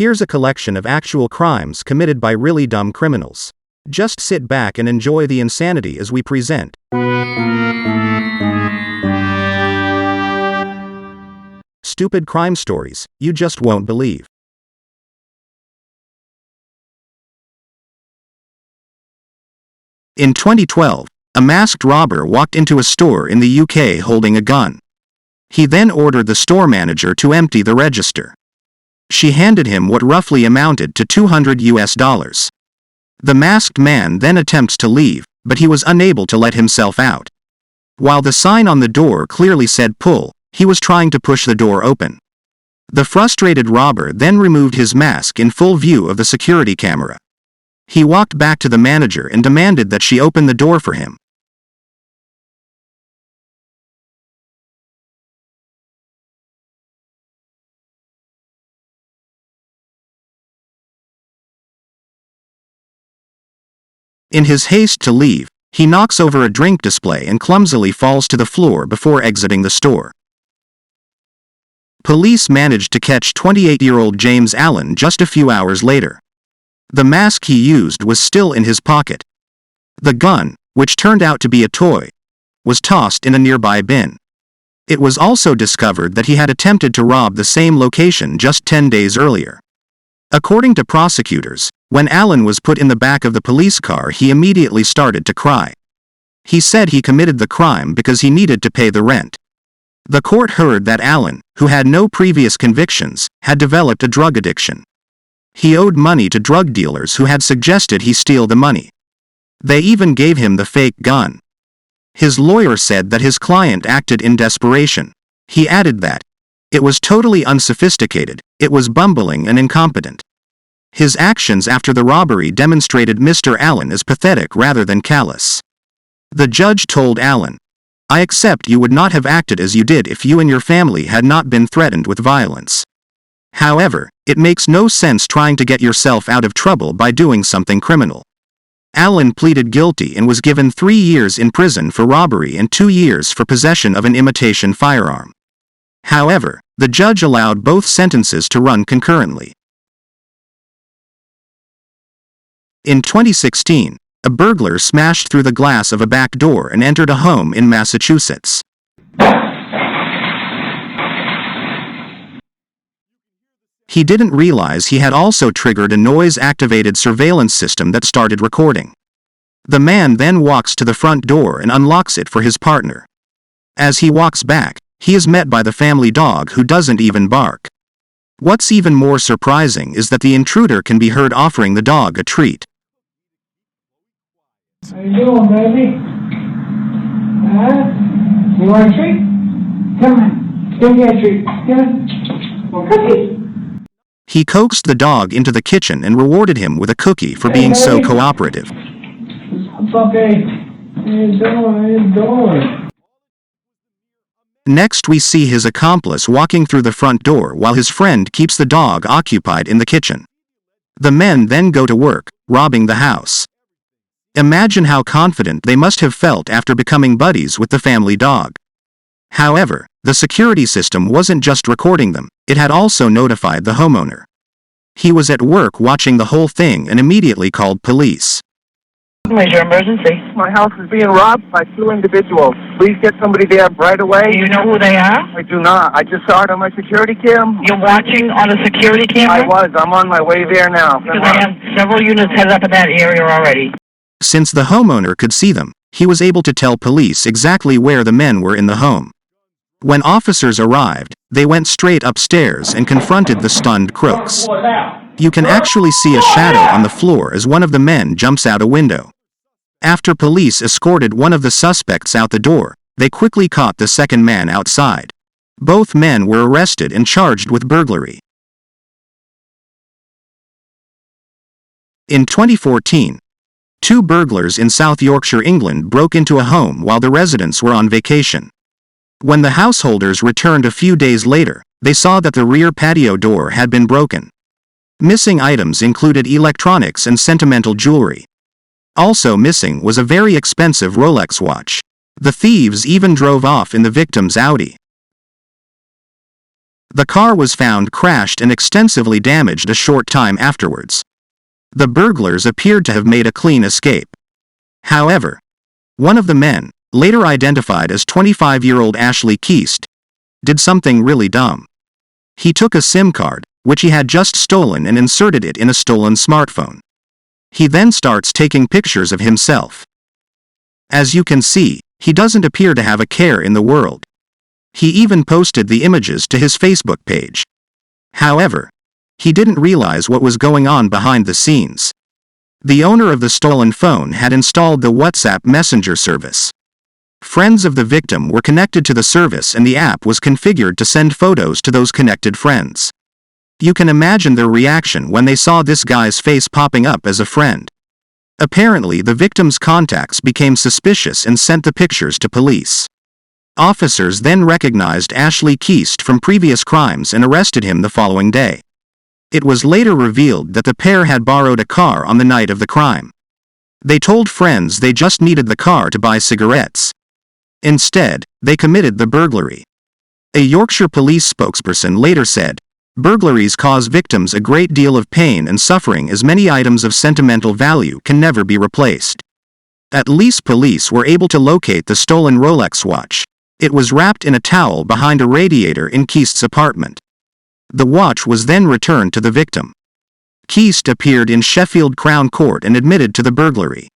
Here's a collection of actual crimes committed by really dumb criminals. Just sit back and enjoy the insanity as we present. Stupid crime stories you just won't believe. In 2012, a masked robber walked into a store in the UK holding a gun. He then ordered the store manager to empty the register. She handed him what roughly amounted to $200. The masked man then attempts to leave, but he was unable to let himself out. While the sign on the door clearly said pull, he was trying to push the door open. The frustrated robber then removed his mask in full view of the security camera. He walked back to the manager and demanded that she open the door for him. In his haste to leave, he knocks over a drink display and clumsily falls to the floor before exiting the store. Police managed to catch 28-year-old James Allen just a few hours later. The mask he used was still in his pocket. The gun, which turned out to be a toy, was tossed in a nearby bin. It was also discovered that he had attempted to rob the same location just 10 days earlier. According to prosecutors, when Allen was put in the back of the police car, he immediately started to cry. He said he committed the crime because he needed to pay the rent. The court heard that Allen, who had no previous convictions, had developed a drug addiction. He owed money to drug dealers who had suggested he steal the money. They even gave him the fake gun. His lawyer said that his client acted in desperation. He added that it was totally unsophisticated, it was bumbling and incompetent. His actions after the robbery demonstrated Mr. Allen as pathetic rather than callous. The judge told Allen, "I accept you would not have acted as you did if you and your family had not been threatened with violence. However, it makes no sense trying to get yourself out of trouble by doing something criminal." Allen pleaded guilty and was given 3 years in prison for robbery and 2 years for possession of an imitation firearm. However, the judge allowed both sentences to run concurrently. In 2016, a burglar smashed through the glass of a back door and entered a home in Massachusetts. He didn't realize he had also triggered a noise-activated surveillance system that started recording. The man then walks to the front door and unlocks it for his partner. As he walks back, he is met by the family dog who doesn't even bark. What's even more surprising is that the intruder can be heard offering the dog a treat. How you doing, baby? You want a treat? Come on, give me a treat. Come on. Well, cookie. He coaxed the dog into the kitchen and rewarded him with a cookie for being so cooperative. Okay. How you doing? Next we see his accomplice walking through the front door while his friend keeps the dog occupied in the kitchen. The men then go to work, robbing the house. Imagine how confident they must have felt after becoming buddies with the family dog. However, the security system wasn't just recording them, it had also notified the homeowner. He was at work watching the whole thing and immediately called police. Major emergency. My house is being robbed by 2 individuals. Please get somebody there right away. Do you know who they are? I do not. I just saw it on my security cam. You're watching on a security camera? I was. I'm on my way there now. Because I have several units headed up in that area already. Since the homeowner could see them, he was able to tell police exactly where the men were in the home. When officers arrived, they went straight upstairs and confronted the stunned crooks. You can actually see a shadow on the floor as one of the men jumps out a window. After police escorted one of the suspects out the door, they quickly caught the second man outside. Both men were arrested and charged with burglary. In 2014, 2 burglars in South Yorkshire, England broke into a home while the residents were on vacation. When the householders returned a few days later, they saw that the rear patio door had been broken. Missing items included electronics and sentimental jewelry. Also missing was a very expensive Rolex watch. The thieves even drove off in the victim's Audi. The car was found crashed and extensively damaged a short time afterwards. The burglars appeared to have made a clean escape. However, one of the men, later identified as 25-year-old Ashley Keast, did something really dumb. He took a SIM card, which he had just stolen, and inserted it in a stolen smartphone. He then starts taking pictures of himself. As you can see, he doesn't appear to have a care in the world. He even posted the images to his Facebook page. However, he didn't realize what was going on behind the scenes. The owner of the stolen phone had installed the WhatsApp Messenger service. Friends of the victim were connected to the service, and the app was configured to send photos to those connected friends. You can imagine their reaction when they saw this guy's face popping up as a friend. Apparently, the victim's contacts became suspicious and sent the pictures to police. Officers then recognized Ashley Keast from previous crimes and arrested him the following day. It was later revealed that the pair had borrowed a car on the night of the crime. They told friends they just needed the car to buy cigarettes. Instead, they committed the burglary. A Yorkshire police spokesperson later said, "Burglaries cause victims a great deal of pain and suffering, as many items of sentimental value can never be replaced." At least police were able to locate the stolen Rolex watch. It was wrapped in a towel behind a radiator in Keast's apartment. The watch was then returned to the victim. Keast appeared in Sheffield Crown Court and admitted to the burglary.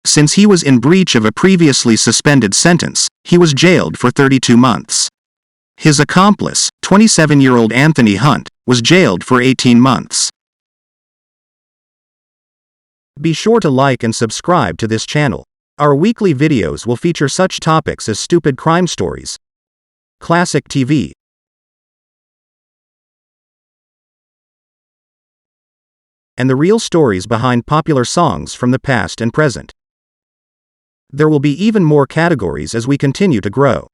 Since he was in breach of a previously suspended sentence, he was jailed for 32 months. His accomplice, 27-year-old Anthony Hunt, was jailed for 18 months. Be sure to like and subscribe to this channel. Our weekly videos will feature such topics as stupid crime stories, classic TV, and the real stories behind popular songs from the past and present. There will be even more categories as we continue to grow.